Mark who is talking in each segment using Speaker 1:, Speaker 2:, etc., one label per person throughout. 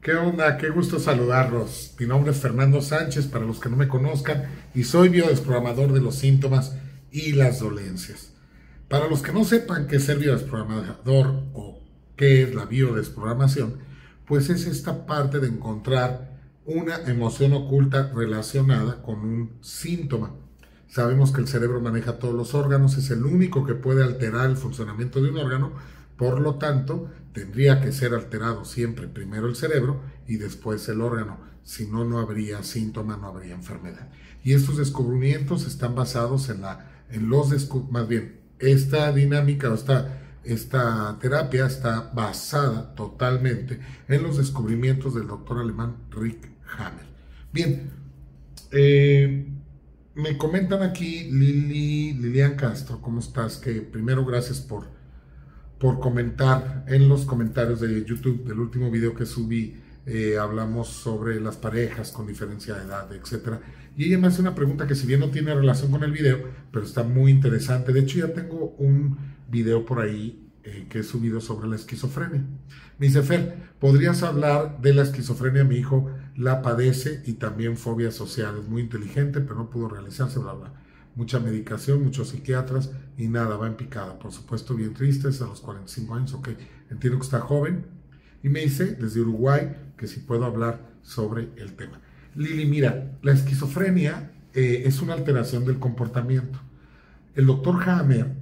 Speaker 1: ¿Qué onda? Qué gusto saludarlos. Mi nombre es Fernando Sánchez, para los que no me conozcan, y soy biodesprogramador de los síntomas y las dolencias. Para los que no sepan qué es ser biodesprogramador o qué es la biodesprogramación, pues es esta parte de encontrar una emoción oculta relacionada con un síntoma. Sabemos que el cerebro maneja todos los órganos, es el único que puede alterar el funcionamiento de un órgano, por lo tanto, tendría que ser alterado siempre primero el cerebro y después el órgano. Si no, no habría síntoma, no habría enfermedad. Y estos descubrimientos están basados más bien, esta dinámica o esta terapia está basada totalmente en los descubrimientos del doctor alemán Rick Hammer. Bien, me comentan aquí Lilian Castro, ¿cómo estás? Que primero gracias por comentar en los comentarios de YouTube del último video que subí. Hablamos sobre las parejas con diferencia de edad, etcétera. Y ella me hace una pregunta que si bien no tiene relación con el video, pero está muy interesante. De hecho, ya tengo un video por ahí que he subido sobre la esquizofrenia. Me dice: Fer, ¿podrías hablar de la esquizofrenia? Mi hijo la padece y también fobia social. Es muy inteligente, pero no pudo realizarse, bla, bla. Mucha medicación, muchos psiquiatras y nada, va en picada. Por supuesto, bien tristes a los 45 años, ok. Entiendo que está joven. Y me dice desde Uruguay que si puedo hablar sobre el tema. Lili, mira, la esquizofrenia es una alteración del comportamiento. El doctor Hammer,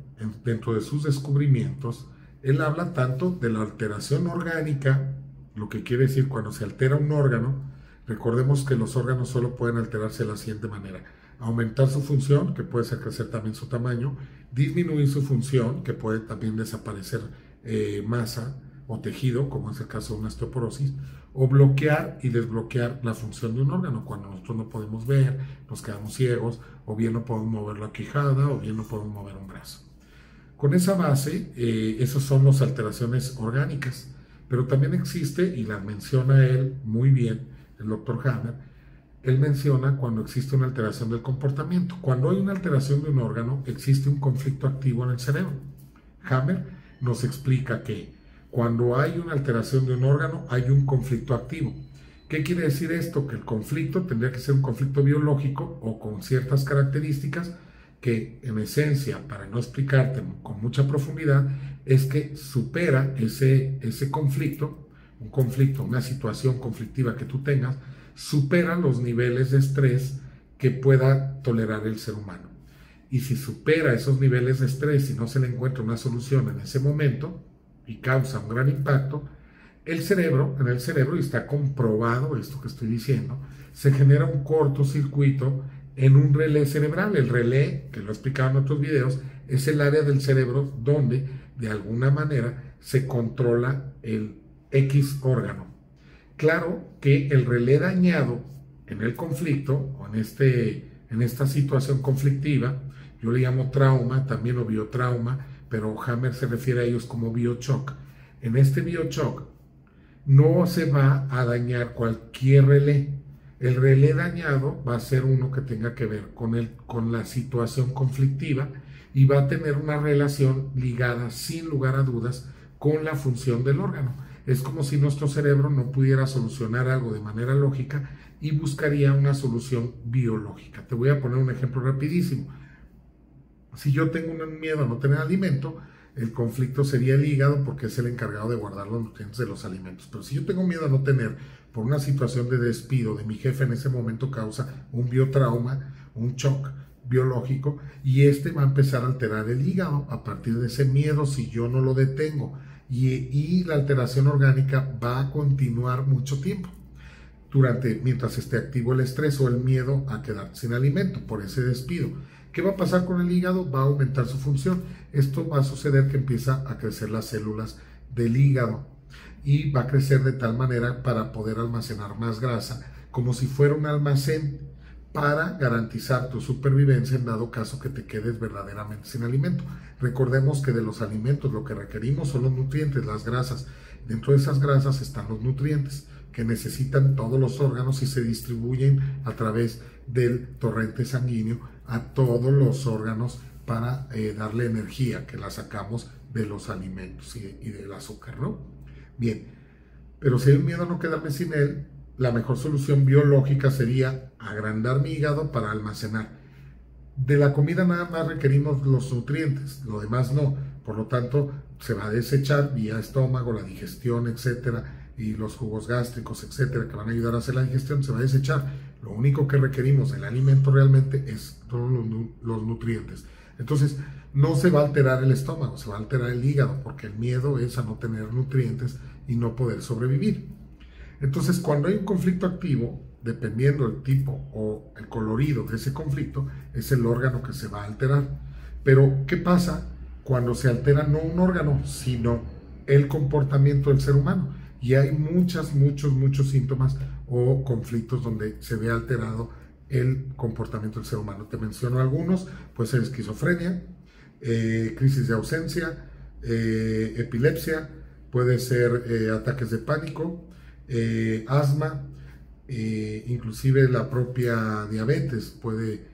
Speaker 1: dentro de sus descubrimientos, él habla tanto de la alteración orgánica, lo que quiere decir cuando se altera un órgano. Recordemos que los órganos solo pueden alterarse de la siguiente manera: aumentar su función, que puede ser crecer también su tamaño; disminuir su función, que puede también desaparecer masa o tejido, como es el caso de una osteoporosis; o bloquear y desbloquear la función de un órgano, cuando nosotros no podemos ver, nos quedamos ciegos, o bien no podemos mover la quijada, o bien no podemos mover un brazo. Con esa base, esas son las alteraciones orgánicas, pero también existe, y la menciona él muy bien, el doctor Hammer. Él menciona cuando existe una alteración del comportamiento. Cuando hay una alteración de un órgano, existe un conflicto activo en el cerebro. Hammer nos explica que cuando hay una alteración de un órgano, hay un conflicto activo. ¿Qué quiere decir esto? Que el conflicto tendría que ser un conflicto biológico o con ciertas características que, en esencia, para no explicarte con mucha profundidad, es que supera ese conflicto, un conflicto, una situación conflictiva que tú tengas, supera los niveles de estrés que pueda tolerar el ser humano. Y si supera esos niveles de estrés y no se le encuentra una solución en ese momento y causa un gran impacto, en el cerebro, y está comprobado esto que estoy diciendo, se genera un cortocircuito en un relé cerebral. El relé, que lo he explicado en otros videos, es el área del cerebro donde de alguna manera se controla el X órgano. Claro que el relé dañado en el conflicto, o en esta situación conflictiva, yo le llamo trauma también, o biotrauma, pero Hammer se refiere a ellos como biochoc. En este biochoc no se va a dañar cualquier relé. El relé dañado va a ser uno que tenga que ver con la situación conflictiva, y va a tener una relación ligada, sin lugar a dudas, con la función del órgano. Es como si nuestro cerebro no pudiera solucionar algo de manera lógica y buscaría una solución biológica. Te voy a poner un ejemplo rapidísimo. Si yo tengo un miedo a no tener alimento, el conflicto sería el hígado, porque es el encargado de guardar los nutrientes de los alimentos. Pero si yo tengo miedo a no tener, por una situación de despido de mi jefe en ese momento, causa un biotrauma, un shock biológico, y va a empezar a alterar el hígado a partir de ese miedo si yo no lo detengo. Y la alteración orgánica va a continuar mucho tiempo, mientras esté activo el estrés o el miedo a quedar sin alimento por ese despido. ¿Qué va a pasar con el hígado? Va a aumentar su función. Esto va a suceder que empieza a crecer las células del hígado, y va a crecer de tal manera para poder almacenar más grasa, como si fuera un almacén, para garantizar tu supervivencia en dado caso que te quedes verdaderamente sin alimento. Recordemos que de los alimentos lo que requerimos son los nutrientes, las grasas. Dentro de esas grasas están los nutrientes que necesitan todos los órganos y se distribuyen a través del torrente sanguíneo a todos los órganos para darle energía, que la sacamos de los alimentos y del azúcar, ¿no? Bien, Pero si hay un miedo a no quedarme sin él, la mejor solución biológica sería agrandar mi hígado para almacenar. De la comida nada más requerimos los nutrientes, lo demás no. Por lo tanto, se va a desechar vía estómago, la digestión, etcétera, y los jugos gástricos, etcétera, que van a ayudar a hacer la digestión, se va a desechar. Lo único que requerimos del alimento realmente es todos los nutrientes. Entonces, no se va a alterar el estómago, se va a alterar el hígado, porque el miedo es a no tener nutrientes y no poder sobrevivir. Entonces, cuando hay un conflicto activo, dependiendo del tipo o el colorido de ese conflicto, es el órgano que se va a alterar. Pero, ¿qué pasa cuando se altera no un órgano, sino el comportamiento del ser humano? Y hay muchos síntomas o conflictos donde se ve alterado el comportamiento del ser humano. Te menciono algunos: puede ser esquizofrenia, crisis de ausencia, epilepsia, puede ser ataques de pánico, asma, inclusive la propia diabetes puede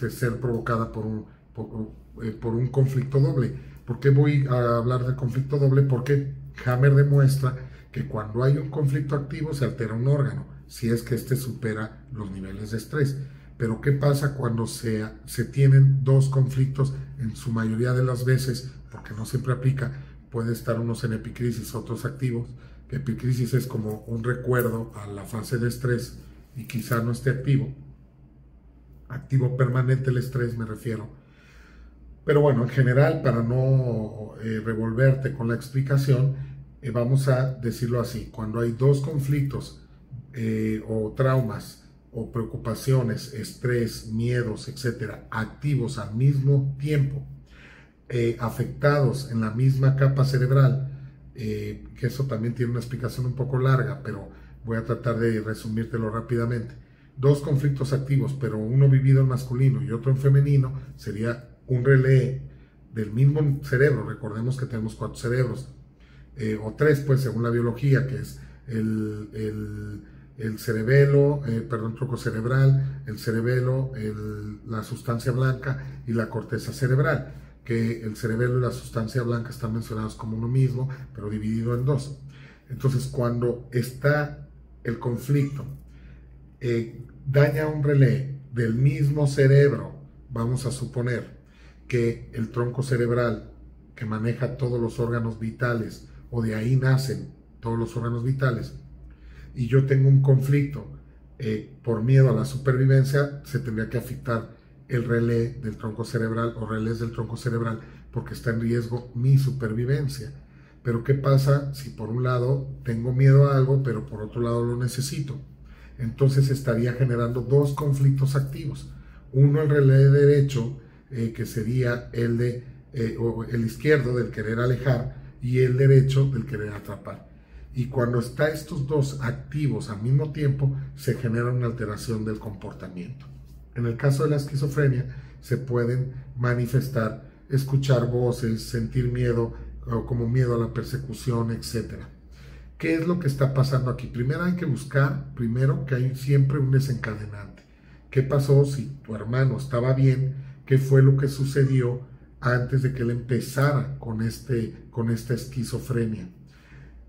Speaker 1: ser provocada por un conflicto doble. ¿Por qué voy a hablar de conflicto doble? Porque Hammer demuestra que cuando hay un conflicto activo se altera un órgano, si es que este supera los niveles de estrés. Pero ¿qué pasa cuando se tienen dos conflictos? En su mayoría de las veces, porque no siempre aplica, puede estar unos en epicrisis, otros activos. Epicrisis es como un recuerdo a la fase de estrés y quizá no esté activo permanente el estrés me refiero. Pero bueno, en general, para no revolverte con la explicación, vamos a decirlo así: cuando hay dos conflictos o traumas o preocupaciones, estrés, miedos, etcétera, activos al mismo tiempo, afectados en la misma capa cerebral, que eso también tiene una explicación un poco larga, pero voy a tratar de resumírtelo rápidamente. Dos conflictos activos, pero uno vivido en masculino y otro en femenino, sería un relé del mismo cerebro. Recordemos que tenemos 4 cerebros, o 3 pues según la biología, que es el cerebelo, tronco cerebral, el cerebelo, la sustancia blanca y la corteza cerebral, que el cerebelo y la sustancia blanca están mencionados como uno mismo, pero dividido en 2. Entonces, cuando está el conflicto, daña un relé del mismo cerebro, vamos a suponer que el tronco cerebral que maneja todos los órganos vitales, o de ahí nacen todos los órganos vitales, y yo tengo un conflicto por miedo a la supervivencia, se tendría que afectar el relé del tronco cerebral o relés del tronco cerebral, porque está en riesgo mi supervivencia. Pero ¿qué pasa si por un lado tengo miedo a algo, pero por otro lado lo necesito? Entonces estaría generando dos conflictos activos. Uno, el relé derecho, que sería o el izquierdo, del querer alejar, y el derecho, del querer atrapar. Y cuando está estos dos activos al mismo tiempo, se genera una alteración del comportamiento. En el caso de la esquizofrenia, se pueden manifestar, escuchar voces, sentir miedo, o como miedo a la persecución, etc. ¿Qué es lo que está pasando aquí? Primero hay que buscar, que hay siempre un desencadenante. ¿Qué pasó si tu hermano estaba bien? ¿Qué fue lo que sucedió antes de que él empezara con esta esquizofrenia?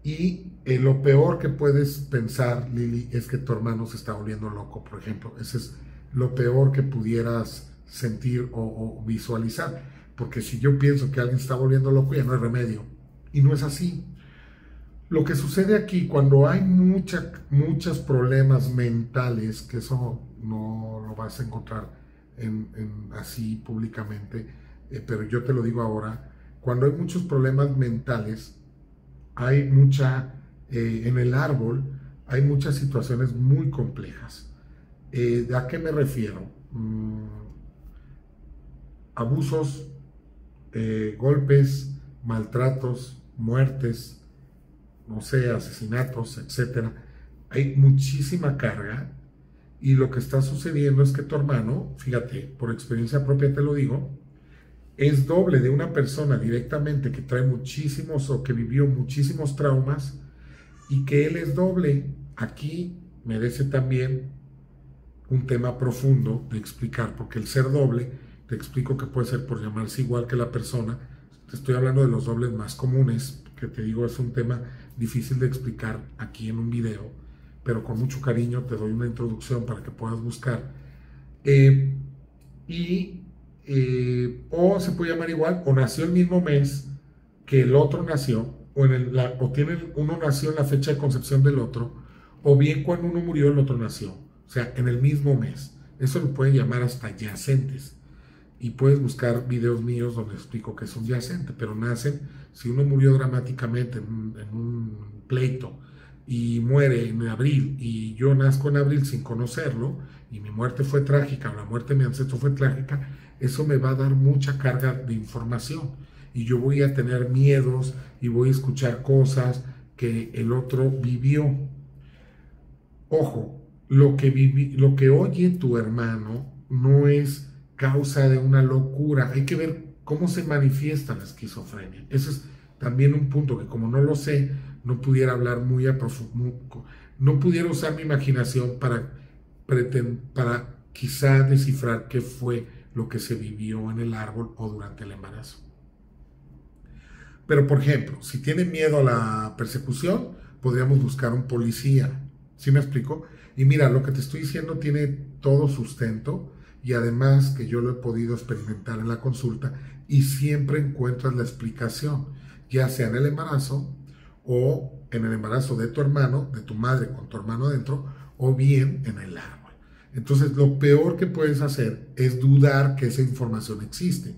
Speaker 1: Y lo peor que puedes pensar, Lili, es que tu hermano se está volviendo loco, por ejemplo. Ese es lo peor que pudieras sentir o visualizar. Porque si yo pienso que alguien está volviendo loco, ya no hay remedio. Y no es así. Lo que sucede aquí, cuando hay muchos problemas mentales, que eso no lo vas a encontrar así públicamente, pero yo te lo digo ahora: cuando hay muchos problemas mentales, hay en el árbol hay muchas situaciones muy complejas. ¿A qué me refiero? Abusos, golpes, maltratos, muertes, no sé, asesinatos, etcétera. Hay muchísima carga, y lo que está sucediendo es que tu hermano, fíjate, por experiencia propia te lo digo, es doble de una persona directamente que trae muchísimos o que vivió muchísimos traumas, y que él es doble. Aquí merece también un tema profundo de explicar, porque el ser doble, te explico que puede ser por llamarse igual que la persona. Te estoy hablando de los dobles más comunes, que te digo es un tema difícil de explicar aquí en un video, pero con mucho cariño te doy una introducción para que puedas buscar. O se puede llamar igual, o nació el mismo mes que el otro nació, o uno nació en la fecha de concepción del otro, o bien cuando uno murió el otro nació, o sea, en el mismo mes. Eso lo pueden llamar hasta yacentes. Y puedes buscar videos míos donde explico que es un yacente, pero nacen, si uno murió dramáticamente en un pleito y muere en abril, y yo nazco en abril sin conocerlo, y mi muerte fue trágica, o la muerte de mi ancestro fue trágica, eso me va a dar mucha carga de información, y yo voy a tener miedos, y voy a escuchar cosas que el otro vivió. Ojo, lo que oye tu hermano no es causa de una locura. Hay que ver cómo se manifiesta la esquizofrenia. Ese es también un punto que, como no lo sé, no pudiera hablar muy a profundo, no pudiera usar mi imaginación para quizá descifrar qué fue lo que se vivió en el árbol o durante el embarazo. Pero, por ejemplo, si tiene miedo a la persecución, podríamos buscar un policía. ¿Sí me explico? Y mira, lo que te estoy diciendo tiene todo sustento, y además que yo lo he podido experimentar en la consulta, y siempre encuentras la explicación, ya sea en el embarazo o en el embarazo de tu hermano, de tu madre con tu hermano adentro, o bien en el árbol. Entonces, lo peor que puedes hacer es dudar que esa información existe.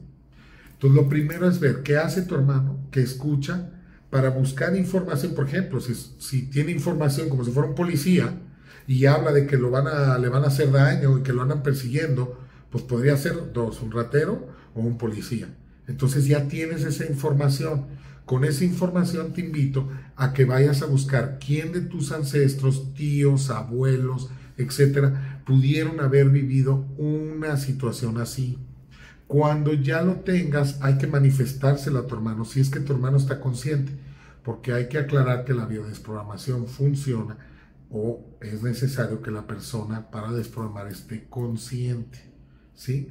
Speaker 1: Entonces, lo primero es ver qué hace tu hermano, qué escucha, para buscar información. Por ejemplo, si tiene información como si fuera un policía y habla de que le van a hacer daño y que lo andan persiguiendo, pues podría ser dos, un ratero o un policía. Entonces ya tienes esa información. Con esa información te invito a que vayas a buscar quién de tus ancestros, tíos, abuelos, etcétera, pudieron haber vivido una situación así. Cuando ya lo tengas, hay que manifestárselo a tu hermano, si es que tu hermano está consciente, porque hay que aclarar que la biodesprogramación funciona, o es necesario que la persona para desprogramar esté consciente, ¿sí?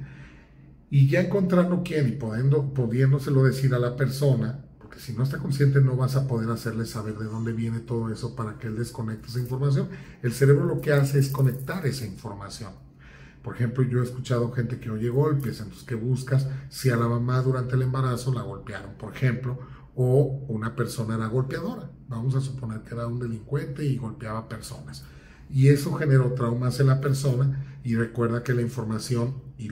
Speaker 1: Y ya encontrando quién y pudiéndoselo decir a la persona, porque si no está consciente no vas a poder hacerle saber de dónde viene todo eso para que él desconecte esa información. El cerebro lo que hace es conectar esa información. Por ejemplo, yo he escuchado gente que oye golpes, entonces que buscas si a la mamá durante el embarazo la golpearon, por ejemplo, o una persona era golpeadora. Vamos a suponer que era un delincuente y golpeaba personas. Y eso generó traumas en la persona, y recuerda que la información, y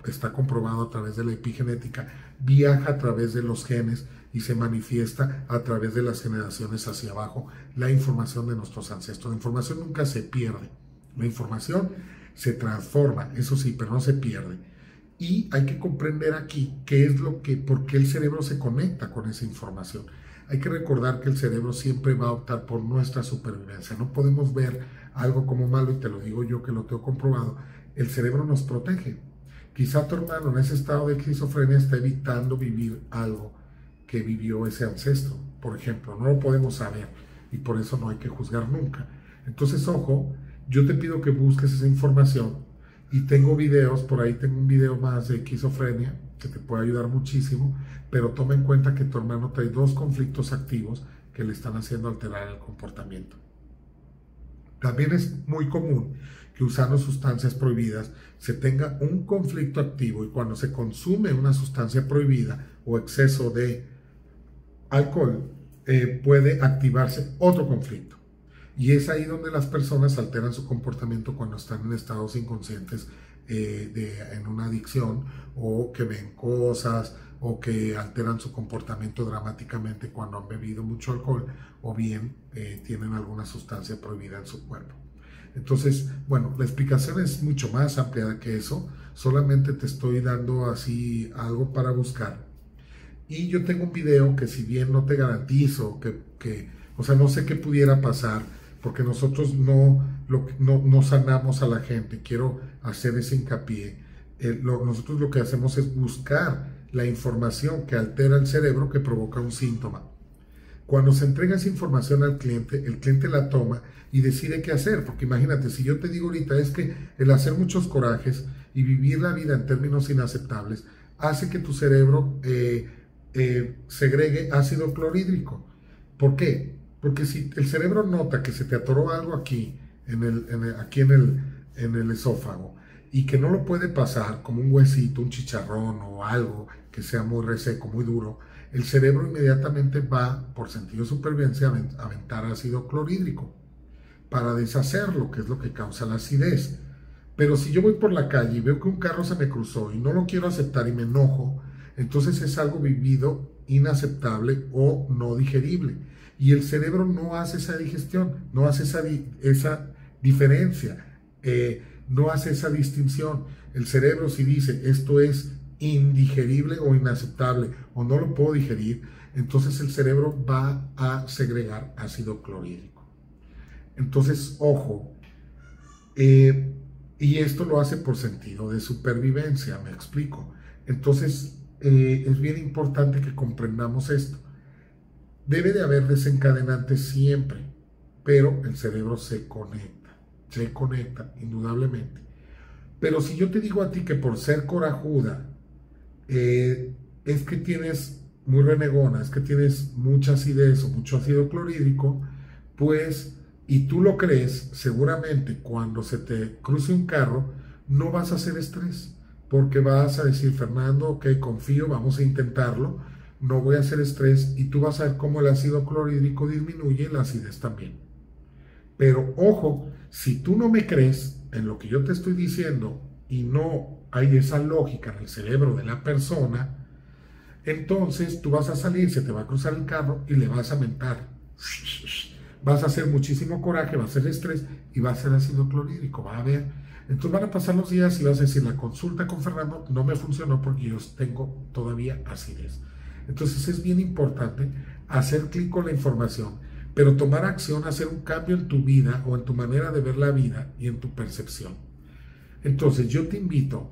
Speaker 1: está comprobado a través de la epigenética, viaja a través de los genes y se manifiesta a través de las generaciones hacia abajo, la información de nuestros ancestros. La información nunca se pierde. La información se transforma, eso sí, pero no se pierde. Y hay que comprender aquí por qué el cerebro se conecta con esa información. Hay que recordar que el cerebro siempre va a optar por nuestra supervivencia. No podemos ver algo como malo, y te lo digo yo que lo tengo comprobado. El cerebro nos protege. Quizá tu hermano en ese estado de esquizofrenia está evitando vivir algo que vivió ese ancestro, por ejemplo. No lo podemos saber, y por eso no hay que juzgar nunca. Entonces, ojo, yo te pido que busques esa información, y tengo videos, por ahí tengo un video más de esquizofrenia que te puede ayudar muchísimo, pero toma en cuenta que tu hermano trae dos conflictos activos que le están haciendo alterar el comportamiento. También es muy común que usando sustancias prohibidas se tenga un conflicto activo, y cuando se consume una sustancia prohibida o exceso de alcohol, puede activarse otro conflicto. Y es ahí donde las personas alteran su comportamiento cuando están en estados inconscientes en una adicción, o que ven cosas, o que alteran su comportamiento dramáticamente cuando han bebido mucho alcohol, o bien tienen alguna sustancia prohibida en su cuerpo. Entonces, bueno, la explicación es mucho más amplia que eso. Solamente te estoy dando así algo para buscar. Y yo tengo un video que, si bien no te garantizo o sea, no sé qué pudiera pasar, porque nosotros no sanamos a la gente. Quiero hacer ese hincapié. Nosotros lo que hacemos es buscar la información que altera el cerebro, que provoca un síntoma. Cuando se entrega esa información al cliente, el cliente la toma y decide qué hacer. Porque imagínate, si yo te digo ahorita es que el hacer muchos corajes y vivir la vida en términos inaceptables hace que tu cerebro segregue ácido clorhídrico. ¿Por qué? Porque si el cerebro nota que se te atoró algo aquí, en el esófago, y que no lo puede pasar, como un huesito, un chicharrón o algo que sea muy reseco, muy duro, el cerebro inmediatamente va, por sentido de supervivencia, a aventar ácido clorhídrico para deshacerlo, que es lo que causa la acidez. Pero si yo voy por la calle y veo que un carro se me cruzó y no lo quiero aceptar y me enojo, entonces es algo vivido inaceptable o no digerible. Y el cerebro no hace esa digestión, no hace esa diferencia, no hace esa distinción. El cerebro, si dice esto es indigerible o inaceptable o no lo puedo digerir, entonces el cerebro va a segregar ácido clorhídrico. Entonces, ojo, y esto lo hace por sentido de supervivencia, me explico. Entonces, es bien importante que comprendamos esto. Debe de haber desencadenantes siempre, pero el cerebro se conecta, indudablemente. Pero si yo te digo a ti que por ser corajuda, es que tienes muy renegona, es que tienes mucha acidez o mucho ácido clorhídrico, pues, y tú lo crees, seguramente cuando se te cruce un carro, no vas a hacer estrés, porque vas a decir, Fernando, ok, confío, vamos a intentarlo, no voy a hacer estrés, y tú vas a ver cómo el ácido clorhídrico disminuye y la acidez también. Pero ojo, si tú no me crees en lo que yo te estoy diciendo y no hay esa lógica en el cerebro de la persona, entonces tú vas a salir, se te va a cruzar el carro y le vas a mentar. Vas a hacer muchísimo coraje, va a ser estrés y va a ser ácido clorhídrico, va a haber. Entonces van a pasar los días y vas a decir, la consulta con Fernando no me funcionó porque yo tengo todavía acidez. Entonces es bien importante hacer clic con la información, pero tomar acción, hacer un cambio en tu vida o en tu manera de ver la vida y en tu percepción. Entonces yo te invito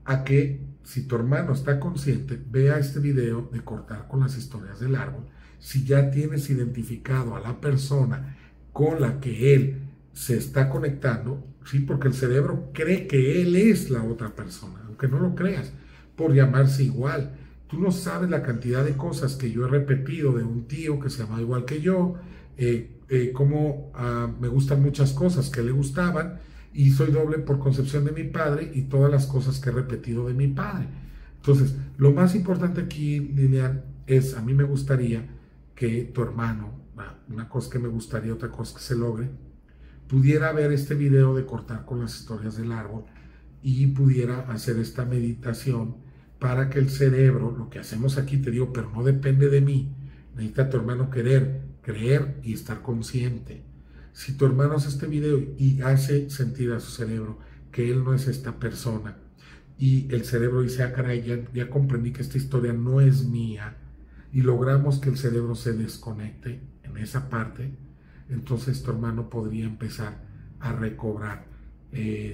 Speaker 1: a que, si tu hermano está consciente, vea este video de cortar con las historias del árbol. Si ya tienes identificado a la persona con la que él se está conectando, ¿sí? Porque el cerebro cree que él es la otra persona, aunque no lo creas, por llamarse igual. Tú no sabes la cantidad de cosas que yo he repetido de un tío que se llama igual que yo, cómo me gustan muchas cosas que le gustaban, y soy doble por concepción de mi padre y todas las cosas que he repetido de mi padre. Entonces, lo más importante aquí, Lilian, es, a mí me gustaría que tu hermano, una cosa que me gustaría, otra cosa que se logre, pudiera ver este video de cortar con las historias del árbol y pudiera hacer esta meditación para que el cerebro, lo que hacemos aquí, te digo, pero no depende de mí, necesita tu hermano querer, creer y estar consciente. Si tu hermano hace este video y hace sentir a su cerebro que él no es esta persona, y el cerebro dice, ah, caray, ya comprendí que esta historia no es mía, y logramos que el cerebro se desconecte en esa parte, entonces tu hermano podría empezar a recobrar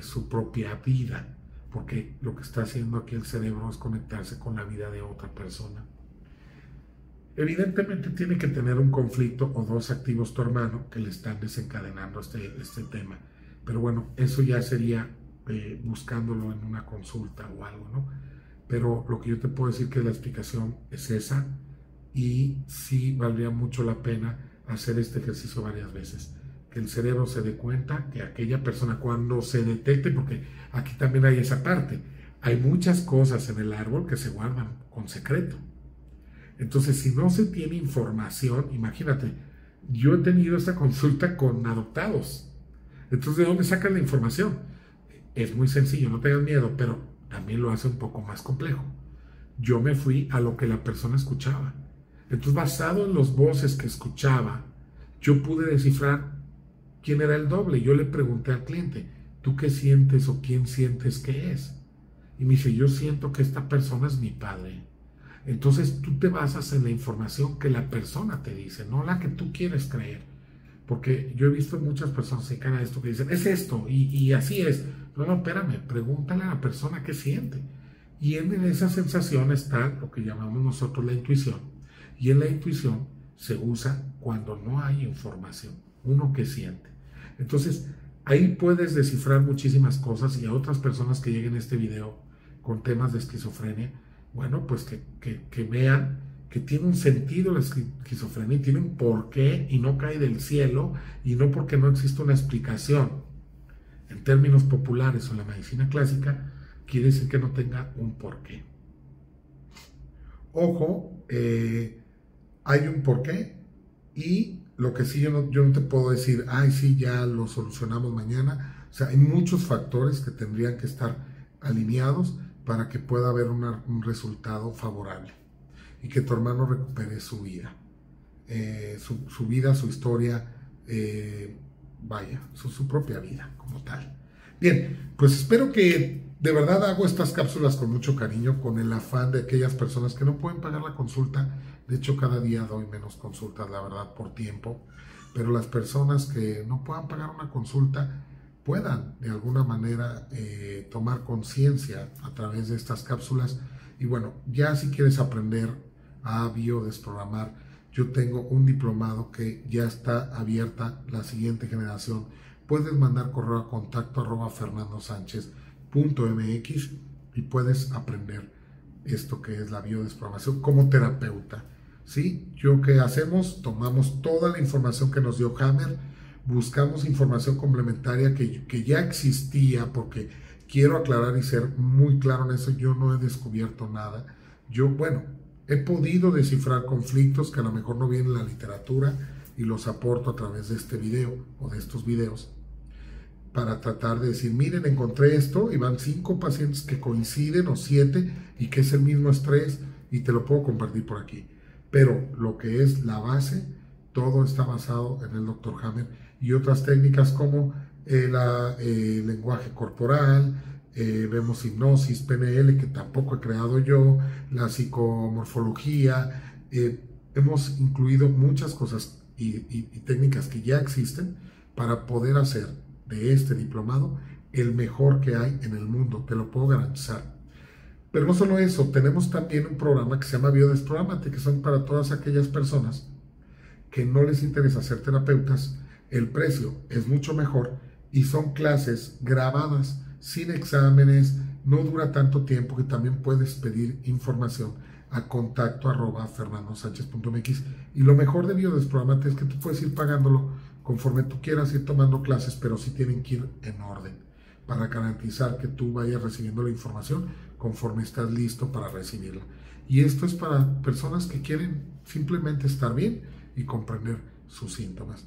Speaker 1: su propia vida, porque lo que está haciendo aquí el cerebro es conectarse con la vida de otra persona. Evidentemente tiene que tener un conflicto o dos activos tu hermano que le están desencadenando este tema, pero bueno, eso ya sería buscándolo en una consulta o algo, ¿no? Pero lo que yo te puedo decir que la explicación es esa, y sí valdría mucho la pena hacer este ejercicio varias veces, que el cerebro se dé cuenta que aquella persona, cuando se detecte, porque aquí también hay esa parte, hay muchas cosas en el árbol que se guardan con secreto. Entonces, si no se tiene información, imagínate, yo he tenido esta consulta con adoptados. Entonces, ¿de dónde sacan la información? Es muy sencillo, no tengan miedo, pero también lo hace un poco más complejo. Yo me fui a lo que la persona escuchaba. Entonces, basado en los voces que escuchaba, yo pude descifrar quién era el doble. Yo le pregunté al cliente, ¿tú qué sientes o quién sientes que es? Y me dice, yo siento que esta persona es mi padre. Entonces tú te basas en la información que la persona te dice, no la que tú quieres creer. Porque yo he visto muchas personas cercan a esto que dicen, es esto, y así es. No, espérame, pregúntale a la persona qué siente. Y en esa sensación está lo que llamamos nosotros la intuición. Y en la intuición se usa cuando no hay información, uno que siente. Entonces, ahí puedes descifrar muchísimas cosas, y a otras personas que lleguen a este video con temas de esquizofrenia, bueno, pues que vean que tiene un sentido la esquizofrenia, tiene un porqué y no cae del cielo y no porque no existe una explicación. En términos populares o en la medicina clásica, quiere decir que no tenga un porqué. Ojo, hay un porqué y lo que sí yo no te puedo decir, ay, sí, ya lo solucionamos mañana. O sea, hay muchos factores que tendrían que estar alineados para que pueda haber un resultado favorable y que tu hermano recupere su vida, su vida, su historia, vaya, su propia vida como tal. Bien, pues espero que de verdad hago estas cápsulas con mucho cariño, con el afán de aquellas personas que no pueden pagar la consulta. De hecho, cada día doy menos consultas, la verdad, por tiempo, pero las personas que no puedan pagar una consulta puedan de alguna manera tomar conciencia a través de estas cápsulas. Y bueno, ya si quieres aprender a biodesprogramar, yo tengo un diplomado que ya está abierta la siguiente generación. Puedes mandar correo a contacto@fernandosanchez.mx y puedes aprender esto que es la biodesprogramación como terapeuta. ¿Sí? ¿Yo qué hacemos? Tomamos toda la información que nos dio Hammer, buscamos información complementaria que ya existía, porque quiero aclarar y ser muy claro en eso, yo no he descubierto nada. Yo, bueno, he podido descifrar conflictos que a lo mejor no vienen en la literatura y los aporto a través de este video o de estos videos para tratar de decir, miren, encontré esto y van 5 pacientes que coinciden o 7 y que es el mismo estrés y te lo puedo compartir por aquí. Pero lo que es la base, todo está basado en el Dr. Hammer y otras técnicas como el lenguaje corporal, vemos hipnosis, PNL, que tampoco he creado yo, la psicomorfología, hemos incluido muchas cosas y técnicas que ya existen para poder hacer de este diplomado el mejor que hay en el mundo, te lo puedo garantizar. Pero no solo eso, tenemos también un programa que se llama Biodesprogramate, que son para todas aquellas personas que no les interesa ser terapeutas. El precio es mucho mejor y son clases grabadas, sin exámenes, no dura tanto tiempo, que también puedes pedir información a contacto@fernandosanchez.mx. Y lo mejor de Biodesprogramate es que tú puedes ir pagándolo conforme tú quieras ir tomando clases, pero sí tienen que ir en orden para garantizar que tú vayas recibiendo la información conforme estás listo para recibirla. Y esto es para personas que quieren simplemente estar bien y comprender sus síntomas.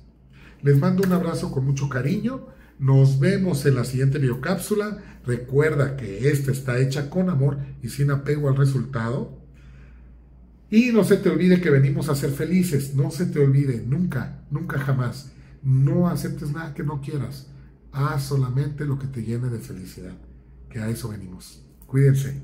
Speaker 1: Les mando un abrazo con mucho cariño. Nos vemos en la siguiente videocápsula. Recuerda que esta está hecha con amor y sin apego al resultado. Y no se te olvide que venimos a ser felices. No se te olvide, nunca, nunca jamás. No aceptes nada que no quieras. Haz solamente lo que te llene de felicidad, que a eso venimos. Cuídense.